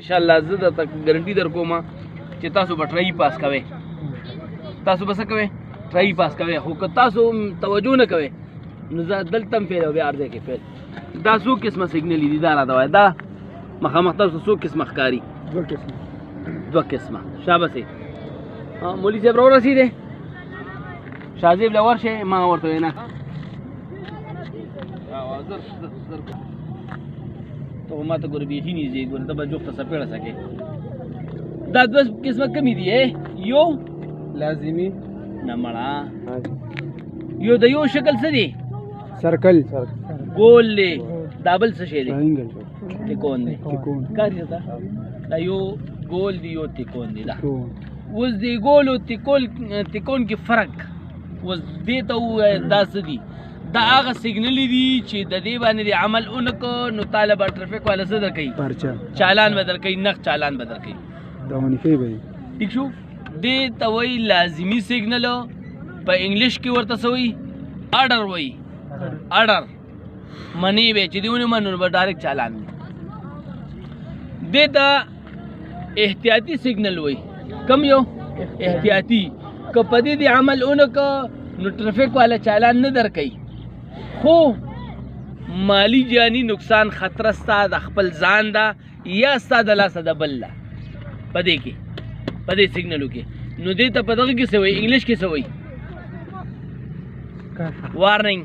انشاءالله زه درته ګارنټي در کوم چې تاسو به ټرایي پاس کوئ. تاسو به څه کوئ؟ ټرایي پاس کوئ. خو که تاسو توجه نه کوئ نو زه دلته هم فیل او بیا هر ځای کې فیل. دا څو قسمه سیګنلې دي دا راته وایه. دا مخامخ تاسو څو قسمه ښکاري؟ دوه قسمه. شاباسې. مولي صاحب راورسېدی؟ شاه صاحب له ورشئ ما ورته ویې نه تو ما ته ګوره بیخي نږدې ګوره ته به جوخته څپېړه سکې. دا دوه قسمه کمې دي یو لازمي نه مړه یو د یو شکل څه دی؟ سرکل ګول دی. دا بل څه شی دی؟ تکون دی. کاري ده دا یو ګول دی یو تکون دی. دا اوس د ګول او تکون کې فرق اوس دې ته ووایه دا څه دي؟ دا هغه سیګنلې دي چې د دې باندې د عمل اونکو نو طالب ټرافیک والا څه درکوي؟ چالان به درکوي، نغ چالان به درکوي. ٹھیک شو؟ دې ته وایي لازمي سیګنل. په انګلیش کې ورته څه وایي؟ اډر وایي. اډر منی به چې دې ونه منو نو به ډایرکټ چالان وي. دې ته احتیاطي سیګنل وایي. کم یو؟ احتیاطي. که په دې د عمل اونکو نو ټرافیک والا چالان نه درکوي، خو مالی جانی نقصان خطره ستا د خپل ځان ده یا ستا د لاسه د بل ده. په دې کې په دې سیګنلو کې نو دې ته په دغه کې څه وایي؟ انګلیش کې څه وایي؟ وارننګ.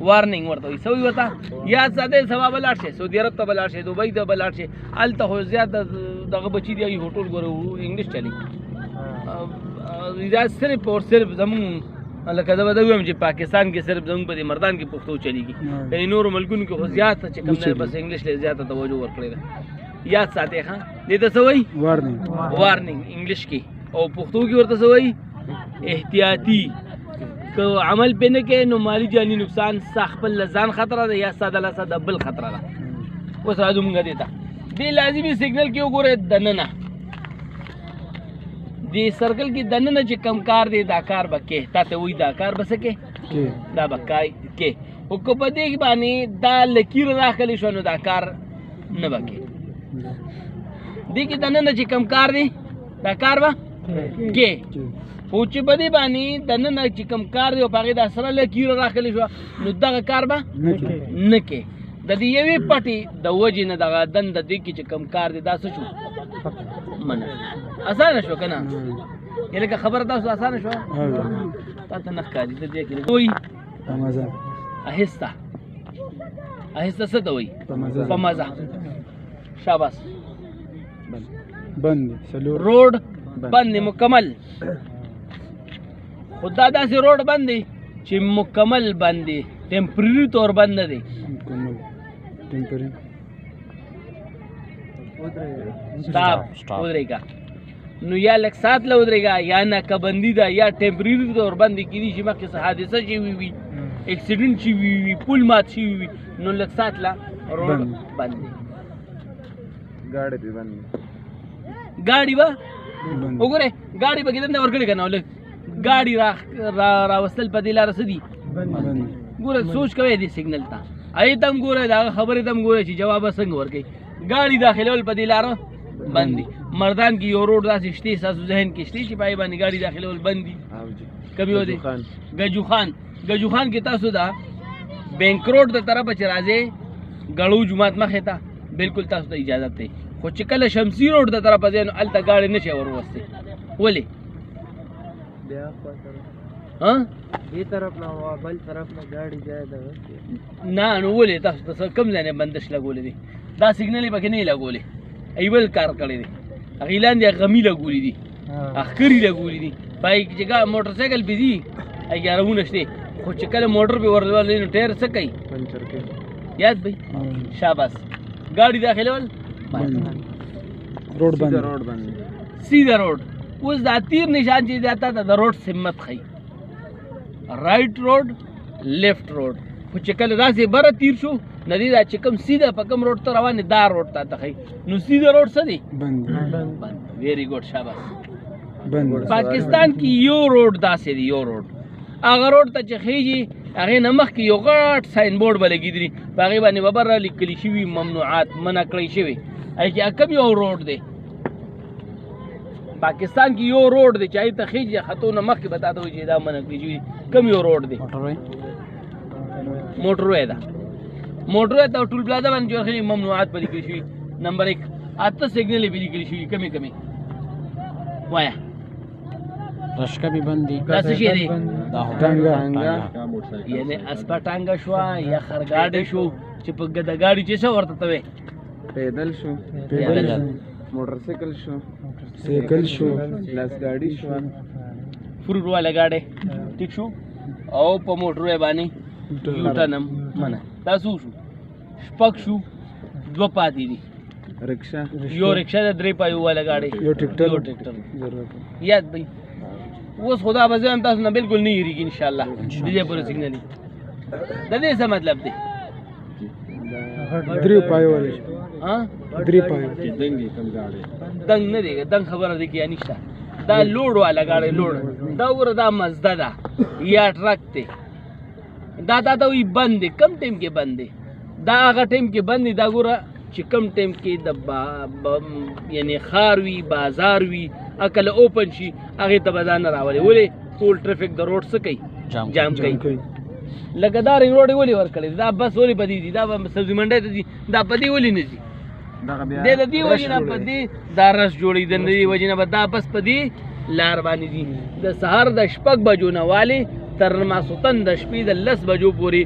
وارننګ ورته وایي. څه وایي ورته؟ یاد ساتئ. سبا به لاړ شئ سعودي عرب ته به لاړ شئ، دبۍ ته به لاړ شئ. هلته خو زیاته دغه بچي دي هوټل ګوره انګلیش چلي. دا صرف اور صرف زمونږ لکه زه به دا ووایم چې پاکستان کې صرف زموږ په دې مردان کې پښتو چلیږي، یعنې نورو ملکونو کې خو زیاته چې کوم دی بس انګلیش له زیاته توجه ورکړې ده. یاد ساتئ ښه. دې ته څه وایي؟ وارننګ انګلیش کې. او پښتو کې ورته څه وایي؟ احتیاطي. که عمل پې نه کوې نو مالي جاني نقصان ستا خپل له ځان خطره ده یا ستا د لاسه د بل خطره ده. اوس راځو مونږ دې ته. دې لازمي سیګنل کې وګورئ دننه دې سرکل کې دننه چې کم کار دی دا کار به کې تا ته وایي دا کار به څه کې؟ دا به کې. خو که په دې باندې دا لکیر راخلی شو نو دا کار نه به کې. دې کې دننه چې کم کار دی دا کار به کې. خو چې په دې باندې دننه چې کم کار دی او په هغې دا سره لکیر راخلی شوه نو دغه کار به نه کې. د دې یوې پټې د وجې نه دغه دنده دې کې چې کم کار دی دا څه شو؟ منع. اسانه شو که نه؟ یا لکه خبره تاسو اسانه شوه؟ تا ته نه ښکاري. ته دې کې وایي اهسته. اهسته څه ته وایي؟ په مزه. شاباس. بند روډ بند دی مکمل. خو دا داسې روډ بند دی چې مکمل بند دی، ټمپرري طور بند نه دی. سٹاپ ودرېږه نو یا لږ ساعت له ودرېږه یا ناکهبندي ده یا ټمپرري طور باندې کېدای شي مخکې څه حادثه شوې وي، اکسیډنټ شوي وي، پول مات شوي وي نو لږ ساعت له روډ بند دی. ګاډي به بند ګاډي به وګورئ ګاډي به کېدنه ورکړې که نه لږ ګاډي راوستل په دې لاره څه دي؟ ګوره سوچ کوئ دې سیګنل ته. هغې ته هم ګورئ د هغه خبرې ته هم ګورئ چې جواب به څنګه ورکوي. ګاډي داخلول په دې لاره بند دي. مردان کې یو روډ داسې شته ستاسو ذهن کې شته چې په هغې باندې ګاډي داخلول بند دي. کوم یو دی؟ ګجو خان. ګجو خان کې تاسو دا بینک روډ د طرفه چې راځئ ګړو جومات مخې ته بلکل تاسو ته اجازت دی. خو چې کله شمسي روډ د طرفه ځئ نو هلته ګاډي نه شئ وروستئ. ولې؟ دې طرف نه بل طرف نه ګاډي ځای ده نه نو ولې تاسو ته کوم ځای نه بندش لګولې دي؟ دا سیګنل یې پکې نه یې لګولې، ای بل کار کړی دی. هغې لاندې غمي لګولي دي، اخکري لګولي دي. په هغې کې چې موټر سایکل پې ځي هغې ارمونه شته، خو چې کله موټر پې ورولي نو ټایر څه کوي؟ یاد بھئی. شاباس. ګاډي داخلول روډ بند. سیده روډ. اوس دا تیر نشان چې دا تا ته د روډ سمت ښیي. رائټ روډ لیفټ روډ. خو چې کله داسې بره تیر شو نه دی دا چې کوم سیده په کوم روډ ته روان دی دا روډ تا ته ښیي. نو سیده روډ څه دی؟ بند. ویری ګډ. شاباس. پاکستان کې یو روډ داسې دی، یو روډ هغه روډ ته چې خیږي هغې نه مخکې یو غټ ساین بورډ به لګېدلي، په هغې باندې به بره لیکلي شوي ممنوعات، منع کړی شوي. ای کې کم یو روډ دی پاکستان کې یو روډ دی چې ای ته خېږي خطونه مخکې به تا ته وایي چې دا منع کړي شوي کم یو روډ دی موټروی ده موټروی ته ټول پلازا باندې جوړ شوي ممنوعات په لیکل شوي نمبر 1 اته سیګنلې په لیکل شوي کمې کمې وایه رشکه به بندي دا څه شی دی ټانګه یعنی اسپاټانګه شو یا خرګاډي شو چې په ګډه ګاډي چې څه ورته ته وې پیدل شو موټر سایکل شو لاس ګاډي شو فروټ والا ګاډي ټیک شو او په موټروی باندې یوټنم منه تاسو شو شپږ شو دوه پاتې دي رکشا یو رکشا د درې پایو والا ګاډي یو ټریکټر یاد بھائی اوس خدا به زم تاسو نه بالکل نه یریږي ان شاء الله دې پورې سیګنالي د دې څه مطلب دی درې پای والے ها درې پای دنګ نه دی دنګ خبره دی کې نشته دا لوډ والا ګاډي لوډ دا ور دا مزدا ده یا ټرک دی دا وی بند دی کم ټیم کې بند دی دا هغه ټیم کې بند دی دا ګوره چې کم ټیم کې د یعنی خار وي بازار وي اکل اوپن شي هغه ته بدان راولي ولې ټول ټریفیک د روډ څخه کوي جام کوي لکه دا رنګ روډ ولې ور کړی دا بس ولې بدی دي دا سبزی منډه ته دي دا پدی ولې نه دي د دې وجه نه پدی دا رس جوړې د دې وجه نه دا بس پدی لار باندې دي د سحر د شپږ بجو نه والی تر ماسوتن د شپې د 10 بجو پورې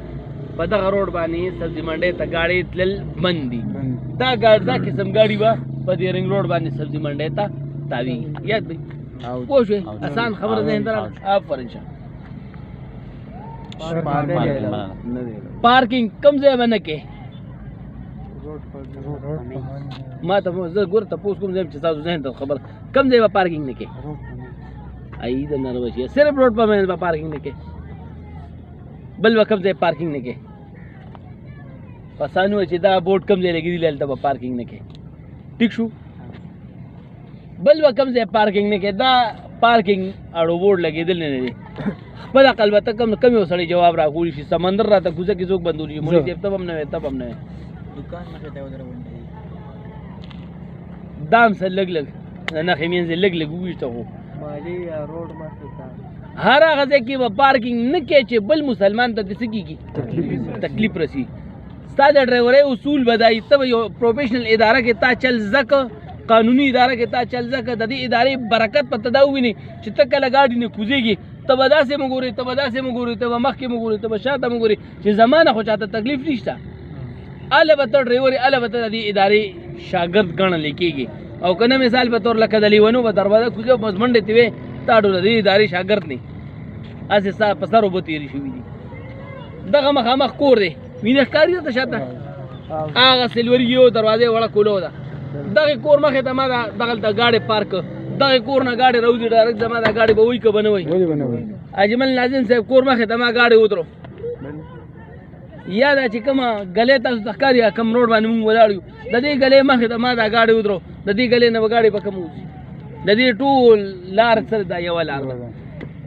په دغه روډ باندې سبزی منډه ته گاډي تل بند دي دا ګاډ دا قسم گاډي وا په دې رنګ روډ باندې سبزی منډه ته تاوی یاد دی پوښوي آسان خبره نه اندر افرین شه پارکینګ کم ځای باندې کې ما ته زه ګور ته پوس کوم ځای چې تاسو ذهن ته خبر کم ځای په پارکینګ نه کې ای د نروشي صرف روډ په باندې پارکینګ نه کې بل وکم ځای پارکینګ نه کې پسانو چې دا بورډ کم ځای لګیدل دلته په پارکینګ نه کې ټیک شو بل وکم ځای پارکینګ نه کې دا پارکینګ اړو بورډ لګیدل نه دی خپل عقل وته کم یو سړی جواب راغوړي شي سمندر راته کوزه کې څوک بندول شي مولوی دیب تبم نه دکان مخه ته ودر ونده دام سره لګ نه خمینځ لګ وښته هو مالی روډ مخه تا هر هغه ځکه په پارکینګ نه کې چې بل مسلمان ته دسه کیږي تکلیف رسی ستاسو ډرایوري اصول بدای ته یو پروفیشنل اداره کې تا چل زکه قانوني اداره کې تا چل زکه د دې ادارې برکت په تداوینه چې ته کله گاډي نه کوزيږي ته ودا سه مګوري ته مخ کې مګوري ته شاته مګوري چې زمانه خو چاته تکلیف نشته اله به ته ډرایوري اله به ته د ادارې شاګرد ګڼل کېږي او کنه مثال په تور لکه د لیونو په دروازه کوزه مزمنډه تی وې تا ډول د ادارې شاګرد نه اسه سا په سر وبو تیری شوې دي دغه مخامخ کور دی وینه ښکاری ته شاته هغه سلوري یو دروازه وړه کولو ده دغه کور مخه ته ما دغه د گاډي پارک دغه کور نه گاډي راوځي ډایرکټ زما د گاډي به وای ک بنوي اجمل ناظم صاحب کور مخه ته ما گاډي ودرو یا دا چې کومه غلې تاسو تخکاری کم روډ باندې مونږ ولاړو د دې غلې مخه ته ما دا گاډي ودرو د دې غلې نه گاډي په کوم وځي د دې ټول لار سره دا یو لار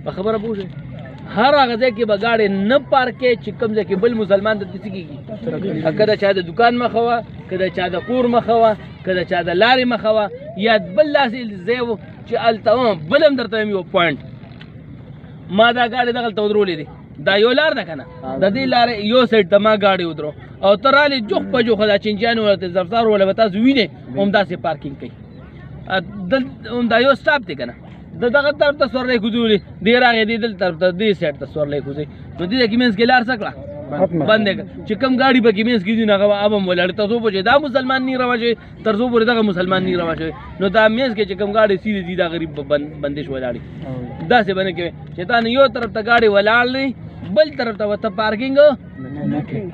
په خبره پوښه هر هغه ځای کې به گاډي نه پارکې چې کوم ځای کې بل مسلمان ته دسی کیږي کله چا د دکان مخه وا کله چا د کور مخه وا کله چا د لارې مخه وا یا بل لاسې زیو چې التمام بلم درته یو پوینټ ما دا گاډي دغه ته ودرولې دي دا یو لار ده کنه د دې لار یو سایډ ته ما گاډي ودرو او تراله جوخ په جوخه دا چنجان ولته زفتار ولا به تاسو وینئ هم داسې پارکینګ کوي هم دا یو سټاپ دی کنه دغه طرف ته سورلې کوزولې دی راغې دی دل طرف ته دی سایډ ته سورلې کوزې نو دې کې مینس کې لار سکړه باندې چې کم گاډي به کې مینس کې دی نه غوا ابم ولړ تاسو په دا مسلمان نه راوځي ترڅو پورې دغه مسلمان نه راوځي نو دا مینس کې چې کم گاډي سیده دی دا غریب بندش ولاړي دا څه باندې کې چې تا نه یو طرف ته گاډي ولاړ نه بل طرف ته وته پارکینګ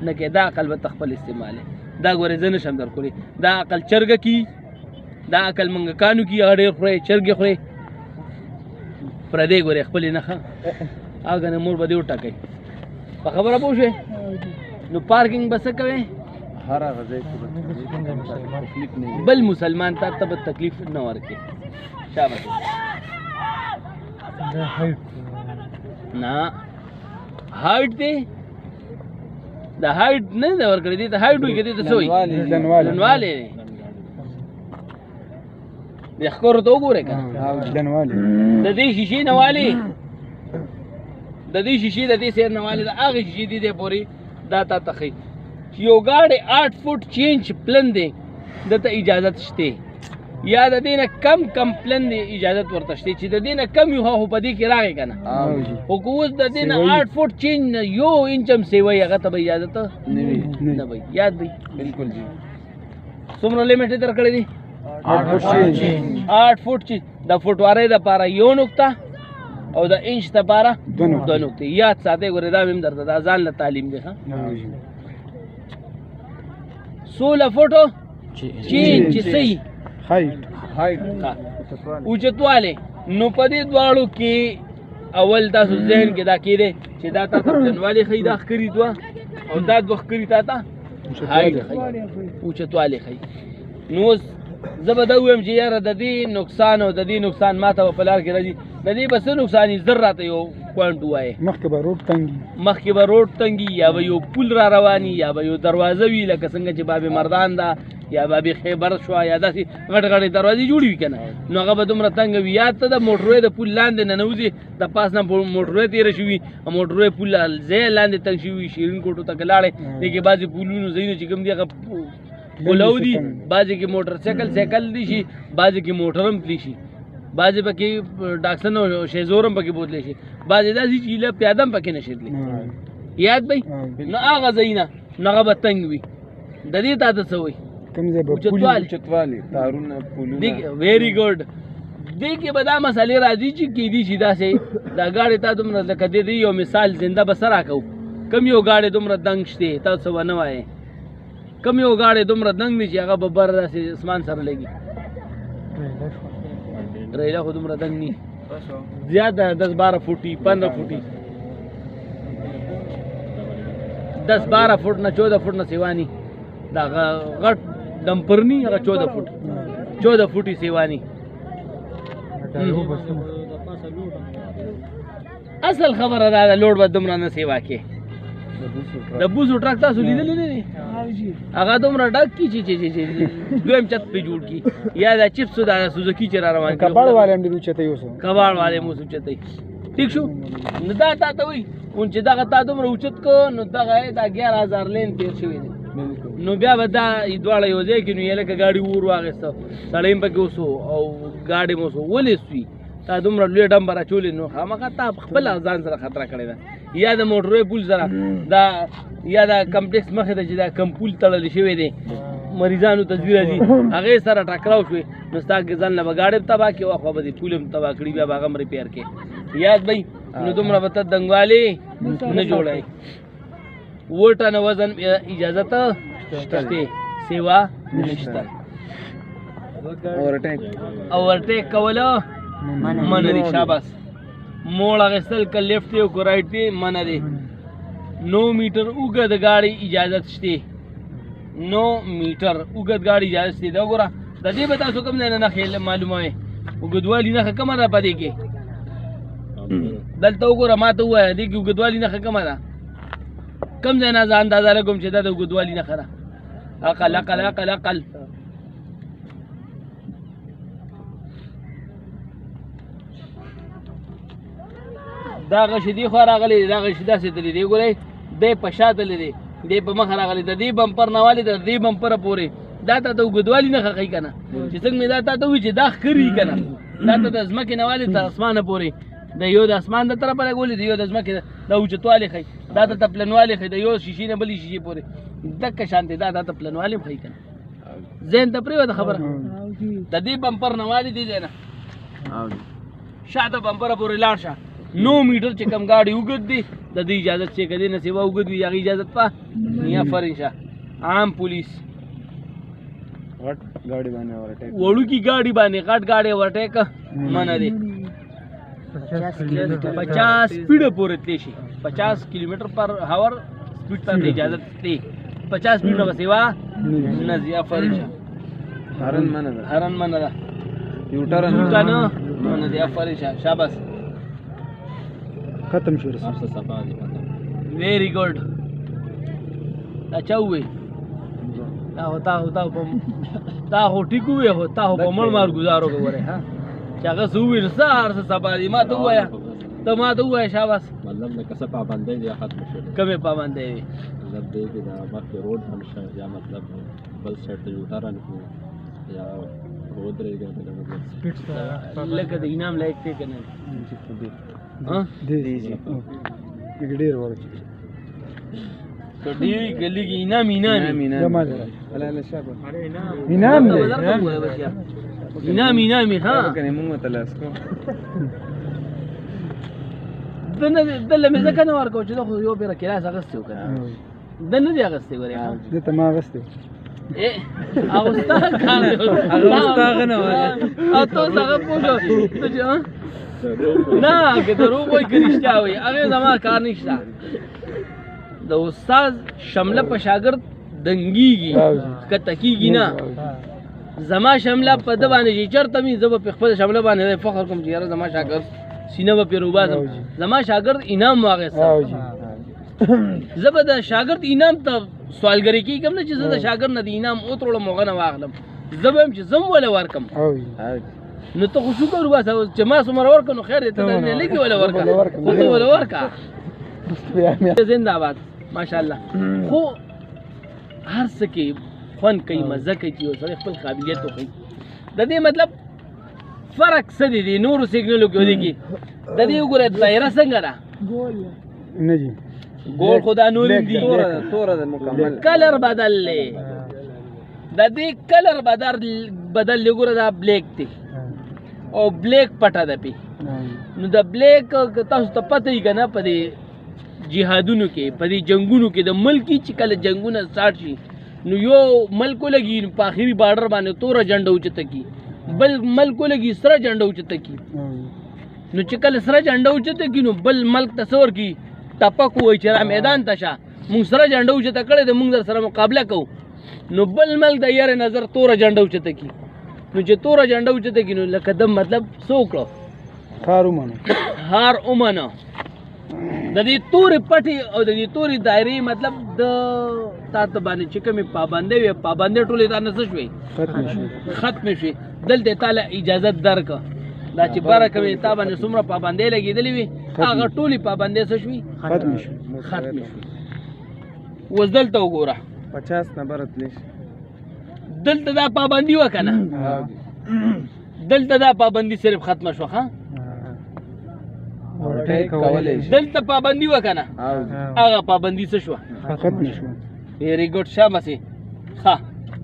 نه کې دا عقل به خپل استعمال دا غوري زنه شم در کولی دا عقل چرګ کی دا عقل منګ کانو کی اړې خوري چرګ خوري پر دې غوري خپل نه ښه اګه نه مور بده وټکای په خبره پوښې نو پارکینګ بس کوي هر هغه ځای کې تکلیف نه بل مسلمان ته تب تکلیف نه ورکې شابه نه هایټ دی دا هایټ نه دا ورکړی دی ته هایټ وي کېدی ته سوې دنواله د ښکرو ته وګورئ که نه د دې شیشې نه والې د دې شیشې د دې سیر نه والې د هغې شیشې دې دی پورې دا تا ته ښیي چې یو ګاډی 8 فوټ چینج پلن دی دته اجازت شته یا د دې نه کم پلن دی اجازت ورته شته چې د دې نه کم یو خو په دې کې راغی که نه خو که اوس د دې نه 8 فوټ چینج نه یو انچ هم سیوی هغه ته به اجازت نه وي یاد وي بلکل جی څومره لیمټ یې درکړی دی 8 فوټ چینج د فوټوارۍ دپاره یو نقطه او د انچ دپاره 2 نقطې یاد ساتئ ګورې دا مې هم درته دا ځان له تعلیم دی ښه 16 فوټو چینج چې صحیح اوچتوالی نو په دې دواړو کې اول تاسو ذهن کې دا کېدی چې دا تا ته پلنوالی ښیي دا ښکري دوه او دا دوه ښکري تا ته هایټ ښیي اوچتوالی ښیي نو اوس زه به دا ووایم چې یاره د دې نقصان او د دې نقصان ما ته به په لار کې راځي د دې به څه نقصان وي زر راته یو پوینټ ووایې مخکې به روډ تنګي یا به یو پول را رواني یا به یو دروازه وي لکه څنګه چې باب مردان ده یا باب خیبر شوه یا داسې غټ غټې دروازې جوړې وي که نه نو هغه به دومره تنګه وي یاد ته د موټروی د پول لاندې ننوځي د پاس نه موټروی تېره شوي موټروی پول ځای لاندې تنګ شوي شیرین کوټو ته که لاړې دې کې بعضې پولونو ځایونه چې کوم دي هغه پولو دي بعضې کې موټر سایکل دی شي بعضې کې موټر هم تللی شي بعضې پکې ډاکسن او شیزور هم پکې بوتلی شي بعضې داسې چې ایله پیاده هم پکې نشي تللی یاد بی نو هغه ځایونه نو هغه به تنګ وي د دې تا ته څه وایي اوچتوالی ویری ګډ دې کې به دا مسئلې راځي چې کېدي شي داسې دا ګاډې تا دومره لکه دې یو مثال زنده به څه راکوو کم یو ګاډی دومره دنګ شته تاسو به نه وایې کم یو ګاډی دومره دنګ دی چې هغه به بر داسې اسمان سره لګي ریله خو دومره دنګ ني زیاده 10-12 فوټي 15 فوټي 10-12 فوټ نه 14 فوټ نه سیوانی دا غټ ډمپر ني هغه 14 فوټي سیوانی اصل خبره دا لوډ به دومره نه سیوا کې د بوسو ټرک تاسو لیدلی نه دی هغه دومره ډک کی چې دویم چت پې جوړ کی یا دا چپسو دا سوزوکي چې را روان کباړ والے هم ډېر اوچتوي اوس کباړ والے هم اوس اوچتوي ټیک شو نو دا تا ته وایي چې دغه تا دومره اوچت کو نو دغه دا 11000 لین تېر شوی دی نو بیا به دا دواړه یو ځای کې نو یې لکه ګاډي ور واخېسته سړی هم پکې اوسو او ګاډي هم اوسو ولې سوي تا دومره لوی ډمبر اچولې نو خامخا تا خپله ځان سره خطره کړې ده یا د موټروی پول سره دا یا دا کمپلیکس مخې ته چې دا کم پول تړلی شوی دی مریضانو ته ځي راځي هغې سره ټکراو شوې نو ستا ځان نه به ګاډی هم تباه کړې واخوا به دې پول هم تباه کړي بیا به هغه هم ریپیر کړې یاد بی نو دومره به ته دنګوالې نه جوړوي 8 ټنه وزن اجازت شته سیوا نشته اوورټیک کولو منه دي شاباس موړ اخیستل که لیفټ دی او که رایټ دی منه دی 9 میټر اوږد ګاډي اجازت شته 9 میټر اوږد ګاډي اجازت شته دا وګوره د دې به تاسو کوم ځای نه نښې معلوموئ اوږدوالي نښه کومه ده په دې کې دلته وګوره ما ته ووایه دې کې اوږدوالي نښه کومه ده کوم ځای نه زه اندازه لګوم چې دا د اوږدوالي نښه ده عقل دا غشي دی خو راغلی دا غشي داسې تللی دی ګورئ دی په شا تللی دی دی په مخه راغلی د دې بمپر نه والې د دې بمپره پورې دا تا ته اوږدوالي نښه ښیي که نه چې څنګه مې دا تا ته وایي چې دا ښکري که نه دا ته د ځمکې نه والې تر اسمانه پورې د یو د اسمان د طرفه لګولې د یو د ځمکې د اوچتوالې ښیي دا ته پلنوالې ښیي د یو شیشې نه بلې شیشې پورې دکه شانتې دا ته پلنوالې هم ښیي که نه ذهن ته پرېوته خبره د دې بمپر نه والې دې ځای نه شاته بمپره پورې لاړ شه 9 میټر چې کم ګاډي اوږد دی د دې اجازت چې کدی نه سیوا اوږد وي هغه اجازت په نیا فرنشه عام پولیس وړوکي ګاډي باندې غټ ګاډي اوورټیک منع دی 50 سپیډ پورې تلی شي 50 کیلومتر پر هاور سپیډ ته اجازت دی 50 سپیډ نه سیوا نه زیا فرنشه هرن منع ده یوټرن منع دی فرنشه شاباس ختم شو ویری ګډ اچھا وې تا هو ټیک وې هو تا هو په مړ مار گزارو کوي ها چې هغه سوې سار څه سبا دي ما ته وایا ته ما ته وایا شاباس مطلب د کسه پابندۍ دی ختم شول کمه پابندۍ وي مطلب دې کې دا مخکې روډ هم شته یا مطلب بل سایډ ته یوټرن کو یا روډ رېګا ته لکه د انعام لایق ته کنه ها دې ډېر ورته تو ډېری گلی کې انعام جمال الله شابه انعام انعام ها کنه موږ ته لاس کو دله مې ځکه نه ورکو چې خو یو بیره کلاس اغستې وکړه د نه دی اغستې ورې د ته ما اغستې اغستا کار دی اغستا غنه ولا او ته څنګه پوښتنه نه که درو وای کرشتیا وای هغه زما کار نشته د استاد شمله په شاګرد دنګيږي کته کیږي نه زما شمله په د باندې چې چرته می زب په خپل شمله باندې فخر کوم چې یاره زما شاګرد سینه په پیروبازم زما شاګرد انعام واغسته زب د شاګرد انعام ته سوالګری کی کوم نه چې زه د شاګرد نه د انعام او ترړم مغنه واغلم زبم چې زم ولا ورکم نو ته خو شکر وباسه چې ما سمر ورک نو خیر ته نه لګي ولا ورکا خو ته ولا ورکا زنده باد ماشاءالله خو هر څه کې فن کوي مزه کوي چې سره خپل قابلیت کوي د دې مطلب فرق څه دی نورو سیګنالو کې ودی کی د دې وګوره دایره څنګه ده نه جی ګول خدا نور دی توره د مکمل کلر بدل لې د دې کلر بدل لګوره دا بلیک دی او بلیک پټه ده پی نو د بلیک تاسو ته پته یې کنه په دې جهادونو کې په دې جنگونو کې د ملکی چې کله جنگونه سٹارټ شي نو یو ملک لګي په اخیری بارډر باندې تور جنډه اوچته کی بل ملک لګي سره جنډه اوچته کی نو چې کله سره جنډه اوچته کی نو بل ملک تصور کی ټپک وای چې را میدان تشه مونږ سره جنډه اوچته کړي د مونږ سره مقابله کوو نو بل ملک د یاره نظر تور جنډه اوچته کی نو چې تور جنډه اوچته کی نو لکه د مطلب سوکړو هار اومنه د دې تورې پټي او د دې تورې دایرې مطلب د تاسو باندې چې کومې پابندۍ ټولې دا نه شوي ختم شي دلته تعالی اجازه درک دا چې بار کوي تا باندې څومره پابندۍ لګېدلې وي هغه ټولې پابندۍ څه شوي ختم شي وز دلته وګوره 50 نمبر اتلیش دلته دا پابندي وکنه دلته دا پابندي صرف ختم شو ها دلته پابندي وکنه هغه پابندي څه شو ختم شو ویری ګډ شاباسي ها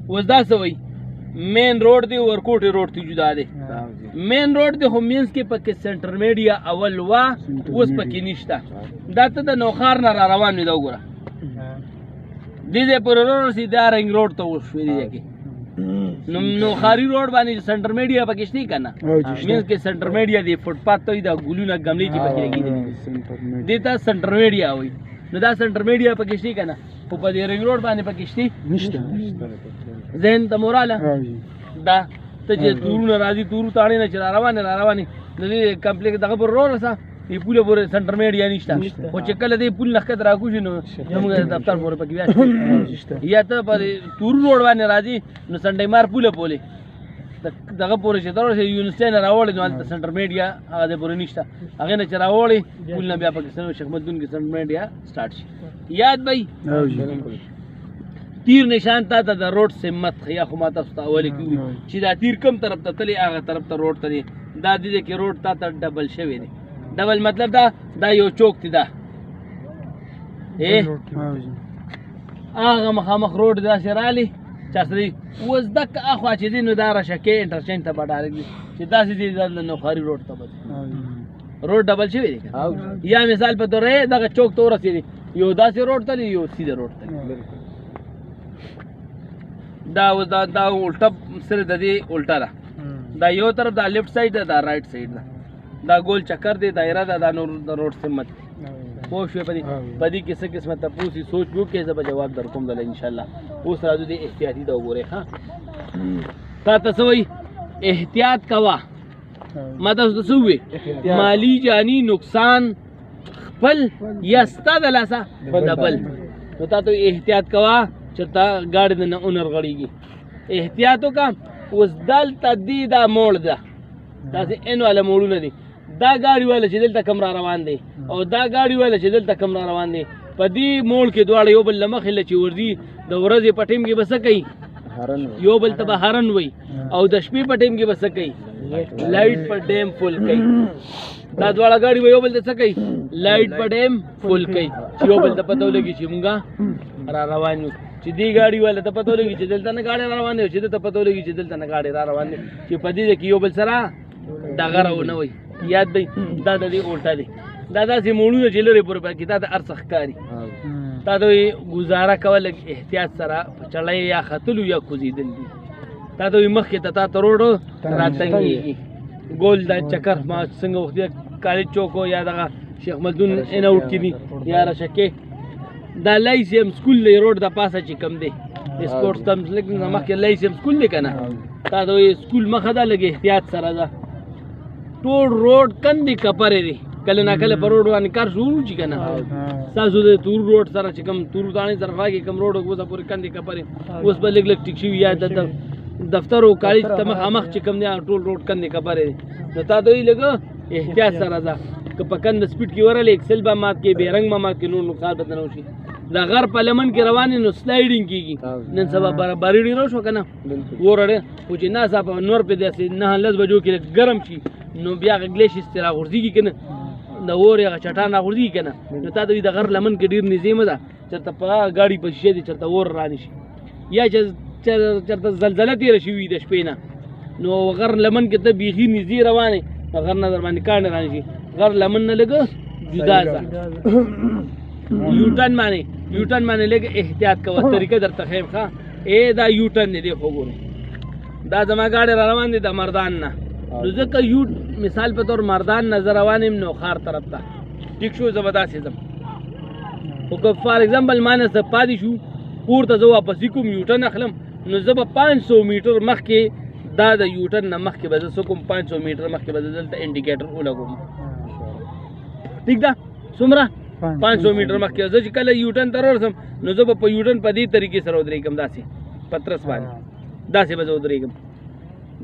وز دا څه وای مین روډ دی ورکوټ روډ تی جدا دی مین روډ دی هم مینس کې پکې سنټر میډیا اول وا اوس پکې نشته دا ته د نوخار نه را روان دی دا وګوره دې پر روډ سي دا رنګ روډ ته وشو دی کې نو خاري روډ باندې سنټر میډیا پکې شته کنه مینس کې سنټر میډیا دی فوټ پات ته دا ګلونه غملې چې پکې لګي دي ته سنټر میډیا وای نو دا سنټر میډیا پکې شته کنه په دې رنګ روډ باندې پکې شته نشته زين ته موراله دا ته چې تورونه راځي تورو تاړي نه چر روانه د دې کمپلیټ دغه پر روډ سره دی پوله پورې سنټر میډیا نشته او چې کله دې پول نخښت راکوشي نو موږ دفتر پورې پکې بیا یا ته پر تور روډ باندې راځي نو سنډي مار پوله پولې دغه پورې چې درو یونیورسيټي نه راوړي نو سنټر میډیا هغه دې پورې نشته هغه نه چې راوړي پول نه بیا پاکستان شیخ مدون کې سنټر میډیا سٹارټ شي یاد بھائی تیر نشان تا د روډ سمت خیا خو ما تاسو ته اول کې چې دا تیر کم طرف ته تللی هغه طرف ته روډ ته دا دې کې روډ تا ته ډبل شوی دی ډبل مطلب دا یو چوک دی دا هغه مخامخ روډ دا سرالی چا سړي اوس دک اخوا چې دی نو دا راشکې انټرچینج ته بډارګ دي چې داسې دی د نوخاري روډ ته بد روډ ډبل شوی دی یا مثال په توګه دغه چوک ته ورسېدي یو داسې روډ ته یو سیده روډ ته دا الټا سره د دې الټا ده دا یو طرف دا لیفټ سایډ ده دا رائټ سایډ ده دا ګول چکر دی دایره ده دا نور د روډ سمت پوه شوې پدې کې څه قسمه تاسو سوچ وکړئ زه به جواب در کوم دل ان شاء الله اوس راځو دې احتیاطي دا وګورئ ها تاسو وایي احتیاط کوا ما تاسو وایي مالی جانی نقصان خپل یا ستاد لاسه بل نو تاسو احتیاط کوا چرته ګاډي د نه اونر غړېږي. احتیاط وکړه. اوس دلته دې دا موړ ده، داسې ان والا موړونه دي، دا ګاډي والا چې دلته کم را روان دی او دا ګاډي والا چې دلته کم را روان دی، په دې موړ کې دواړه یو بل له مخې له چې ورځي د ورځې په ټیم کې به څه کوي؟ یو بل ته به هارن وي، او د شپې په ټیم کې به څه کوي؟ لایټ په ډیم فل کوي. دا دواړه ګاډي به یو بل ته څه کوي؟ لایټ په ډیم فل کوي چې یو بل ته پته ولګي چې مونږ را روان یو. چې دې ګاډي والا ته پته ولګي چې دلته نه ګاډي را روان دی، چې دلته پته ولګي چې دلته نه ګاډي را روان دی، چې په دې کې یو بل سره ډغره ونه وي. یاد دی دا د دې الټا دی. دا داسې موړونه چې لرې پورې پکې تا ته هر څه ښکاري. تا ته وایي گزاره کول لږ احتیاط سره په چړی یا ختلو یا کوزېدل دي. تا ته وایي مخکې ته تا ته روډ راتنګېږي. ګول دا چکر ما څنګه وختي کالج چوک یا دغه شیخ ملدون ان اوټ کې دي یا رشکې دا لایسیم سکول دی روډ د پاسه چې کم دی سپورټس تم لګ نه مخکې لایسیم سکول دی که نه. تا ته وایي سکول مخه ده لږ احتیاط سره ده. ټول روډ کندې کپرې دی، کله نه کله په روډ باندې کار شروع شي که نه. ستاسو د تور روډ سره چې کوم تور دانې طرفا کې کوم روډ اوسه پورې کندې کپرې اوس به لږ لږ ټیک شوي یا د دفتر او کالج ته مخامخ چې کوم دی ټول روډ کندې کپرې دی. نو تا ته وایي لږ احتیاط سره ده. که په کند سپیډ کې ورغلی اکسل به مات کې بیرنګ به مات کې نور نقصان به ته نه وشي. د غر په لمن کې روانې نو سلایډینګ کېږي. نن سبا برابري ډېره وشوه که نه وروړې خو چې ناڅاپه نور پې داسې 9-10 بجو کې ګرم شي نو بیا هغه ګلیشیس ترې راغورځېږي که نه، د اور هغه چټان راغورځېږي که نه. نو تا ته وایي د غر لمن کې ډېر نږدې مه ده چېرته په ګاډي په شیشې دي چېرته اور رانه شي یا چې چېرته زلزله تېره شوي وي د شپې نه نو غر لمن کې ته بیخي نږدې روانې غر نه در باندې کاڼې رانه شي. غر لمن نه لږه جدا ده. یوټن باندې لږ احتیاط کوه. طریقه درته ښیم ښه. دا یوټن دی، دی خو ګورئ دا زما ګاډی را روان دی د مردان نه. نو ځکه مثال په طور مردان نه زه روان یم نوخار طرف ته ټیک شو، زه به داسې ځم. خو که فار ایګزامپل ما نه څه پاتې شو پورته زه واپسي کوم یوټن اخلم نو زه به 500 میټر مخکې دا د یوټن نه مخکې به زه څه کوم 500 میټر مخکې به زه دلته انډیکیټر ولګوم. ټیک ده؟ څومره 500 میټر مخکې زه چې کله یوټن ته رارسم نو زه به په یوټن په دې طریقې سره ودرېږم، داسې پترس باندې داسې به زه ودرېږم.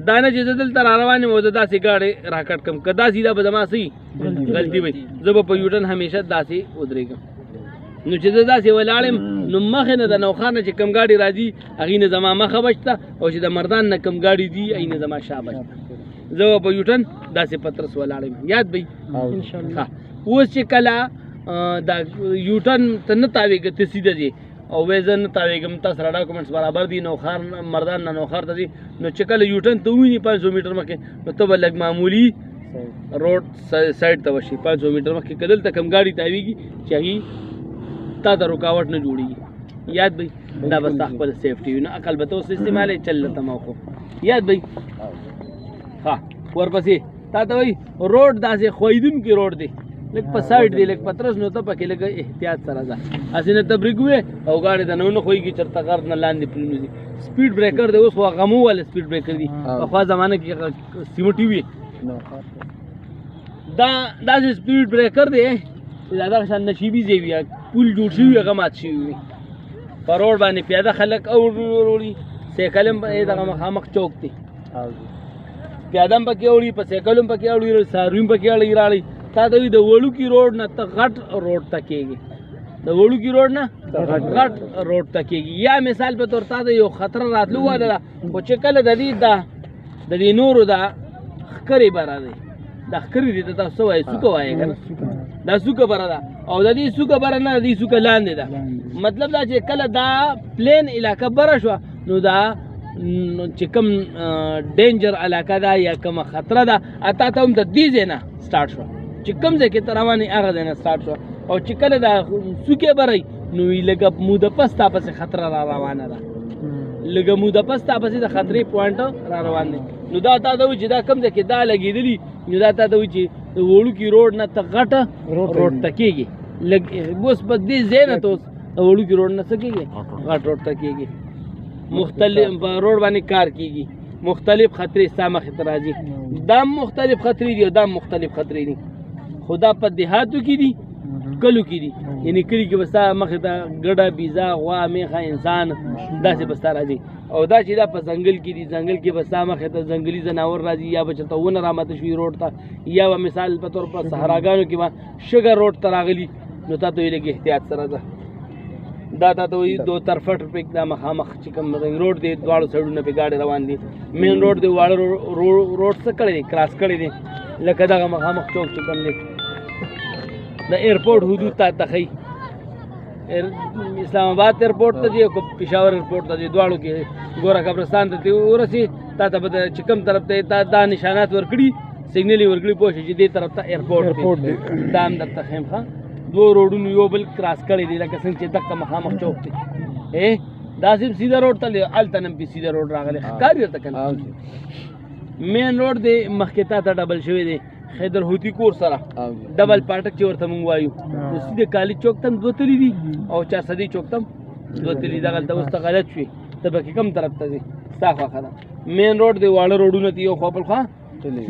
دا نه چې زه دلته را روان یم او زه داسې ګاډی راکټ کړم، که داسې دا به زما څه غلطي وي. زه به په یوټن همیشه داسې ودرېږم. نو چې زه داسې ولاړ یم نو مخې نه د نوخار نه چې کوم ګاډي راځي هغې نه زما مخه بچته او چې د مردان نه کوم ګاډي دي هغې نه زما شا بچته. زه به په یوټن داسې پترس ولاړ یم. یاد به ښه. اوس چې کله دا یوټن ته نه تاوېږه ته سیده ځې او وایې زه نه تاوېږم تا سره ډاکومنټس برابر دي نوخار مردان نه نوخار ته ځي نو چې کله یوټن ته وویني 500 میټر مخکې نو ته به لږ معمولي روډ سایډ ته وشي 500 میټر مخکې که دلته کوم ګاډي تاوېږي چې هغې تا ته رکاوټ نه جوړېږي. یاد به دا به ستا خپله سیفټي وي. نه عقل به ته اوس استعمالوې چل ته موقف. یاد به ښه. ورپسې تا ته وایي روډ داسې ښویدونکي روډ دی، لږ په سایډ دی، لږ پترس نو ته پکې لږ احتیاط سره ځه. هسې نه ته برېک ووې او ګاډي ته نه ښویږي چېرته غر نه لاندې پرېنوځي. سپیډ بریکر دی اوس خو هغه مو والا سپیډ بریکر دي، پخوا زمانه کې سیمټي وي. دا داسې سپیډ بریکر دی چې دغه شان نشیبي ځای وي، پول جوړ شوي هغه مات شوي وي. په روډ باندې پیاده خلک اوړي، سایکل هم دغه مخامخ چوک دی، پیاده هم پکې اوړي، په سایکل هم پکې اوړي، څاروي هم پکې اړي راړي. تا ته وایي د وړوکي روډ نه ته غټ روډ ته کېږي، د وړوکي روډ نه غټ روډ ته کېږي. یا مثال په طور تا ته یو خطر راتلو واله ده خو چې کله د دې نورو دا ښکرې بره دی، دا ښکرې دي ته تاسو څه وایئ؟ څوکه وایئ که نه؟ دا څوکه بره ده او د دې څوکه بره نه، د دې څوکه لاندې ده. مطلب دا چې کله دا پلین علاقه بره شوه نو دا چې کوم ډینجر علاقه ده یا کومه خطره ده تا ته هم د دې ځای نه سټارټ شوه، چې کوم ځای کې ته روان یې هغه ځای نه سټارټ شوه. او چې کله دا څوکې بره وي نو لږه موده پس تا پسې خطره را روانه ده، لږه موده پس تا پسې د خطرې پوینټ را روان دی. نو دا تا ته وایي چې دا کوم ځای کې دا لګېدلي نو دا تا ته وایي چې د وړوکي روډ نه ته غټه روډ ته کېږي. لږ اوس په دې ځای نه ته اوس د وړوکي روډ نه څه کېږي؟ غټ روډ ته کېږي. مختلف په روډ باندې کار کېږي، مختلف خطرې ستا مخې ته راځي. دا مختلف خطرې دي او دا مختلف خطرې دي، خو دا په دیهاتو کې دي کلو کې دي یعنی کلي کې بستا مخې ته ګډه بیزا غوا میخه انسان داسې بستا راځي او دا چې دا په ځنګل کې دي ځنګل کې بستا مخې ته ځنګلي ځناور راځي یا به چېرته ونه راماته شوي روډ ته یا به مثال په طور پر صحراګانو کې به شګه روډ ته راغلي نو تا ته وایي لږ احتیاط سره ده دا تا ته وایي دو طرفه ټرفیک دا مخامخ چې کوم رنګ روډ دی دواړو سایډونه پې ګاډي روان دي مین روډ دی واړه روډ څه کړی دی کراس کړی دی لکه دغه مخامخ چوک چې کوم دی د ایرپورټ حدود ته ښیي اسلام آباد ایرپورټ ته ځي او پېښور ایرپورټ ته ځي دواړو کې ګوره قبرستان ته ورسي تا ته به چې کوم طرف ته دا نشانات ورکړي سګنل یې ورکړي پوه شي چې دې طرف ته ایرپورټ دی دا هم درته ښیم ښه دو روډونو یو بل کراس کړی دی لکه څنګه چې دغه مخامخ چوک دی دا صرف سیده روډ ته هلته نه پې سیده روډ راغلی ښکاري درته که نه مین روډ دی مخکې تا ته ډبل شوی دی خیدر هوتي کور سره ډبل پاټک چې ورته مونږ وایو نو سیده کالج چوک ته هم دوه تلي دي او چارسدي چوک ته هم دوه تلي دغلته اوس ته غلط شوې ته پکې کوم طرف ته ځې ستا خوښه ده مین روډ دی واړه روډونه دي یو خوا بل خوا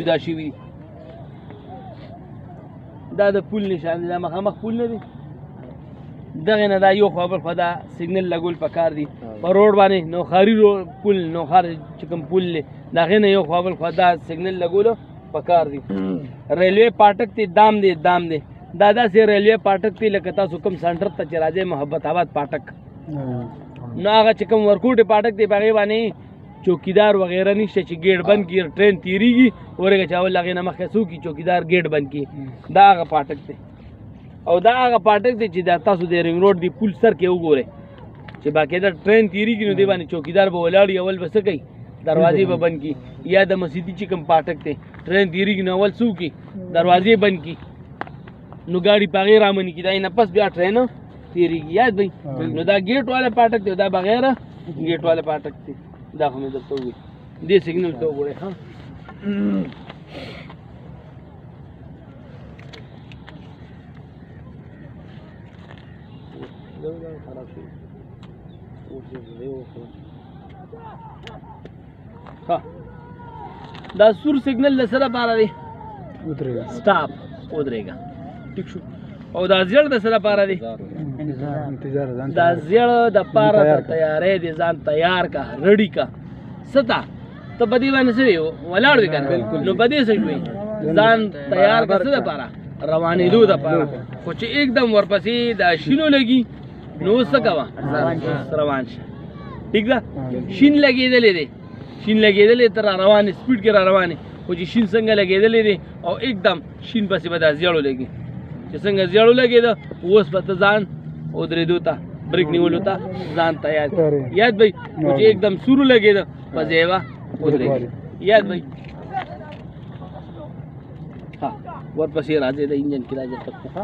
جدا شوي دي دا د پول نشان دی دا مخامخ پول نه دی دغې نه دا یو خوا بل خوا دا سګنل لګول پکار دي په روډ باندې نوښاري پول نوښار چې کوم پول دی د هغې نه یو خوا بل خوا دا سګنل لګولو پکار دي ریلوے پاټک دی دام دی دا داسې ریلوے پاټک دی لکه تاسو کوم سنټر ته چې راځئ محبت آباد پاټک نو هغه چې کوم ورکوټې پاټک دی په هغې باندې چوکیدار وغیره نشته چې ګیټ بند کړي ټرین تېرېږي ورېږه چې اول هغې نه مخکې څوک چوکیدار ګیټ بند کړي دا هغه پاټک دی او دا هغه پاټک دی چې دا تاسو د رنګ روډ دی پل سر کې وګورئ چې باقاعده ټرین تېرېږي نو دې باندې چوکیدار به ولاړ وي اول به څه کوي دروازې به بند کړي یا د مسجدي چې کوم پاټک دی ټرین تېرېږي نو اول څه وکړي دروازې بند کړي نو ګاډي په هغې رامنې کړي دا نه پس بیا ټرین تېرېږي یاد وایي نو دا ګیټ والا پاټک دی دا بغیر ګیټ والا پاټک دی دا خو مې درته ووایي دې سګنل ته وګورئ ښه دا سور سګنل د څه لپاره دی سټاپ ودرېږه ټیک شو او دا زیړ د څه لپاره دی دا زیړ دپاره د تیارۍ دی ځان تیار کا رډي کا څه ته ته په دې باندې څه وي ولاړ وي که نه نو په دې څه شوې ځان تیار کا څه دپاره روانېدو دپاره خو چې एकदम ورپسې دا شینو لګي نو اوس څه کوه روان شه ټیک ده شین لګېدلی دی شین لګېدلی ته را روانې سپیډ کې را روانې خو چې شین څنګه لګېدلی دی او एकदम شین پسې به دا زیړو لګي چې څنګه زیړو لګېده اوس به ته ځان ودرېدو ته بریک نیولو ته ځان تیار یاد بھئی خو چې एकदम سورو لګېده په ځای به ودرېږي یاد بھئی ها ورپسې راځي د انجن کې راځي تک ها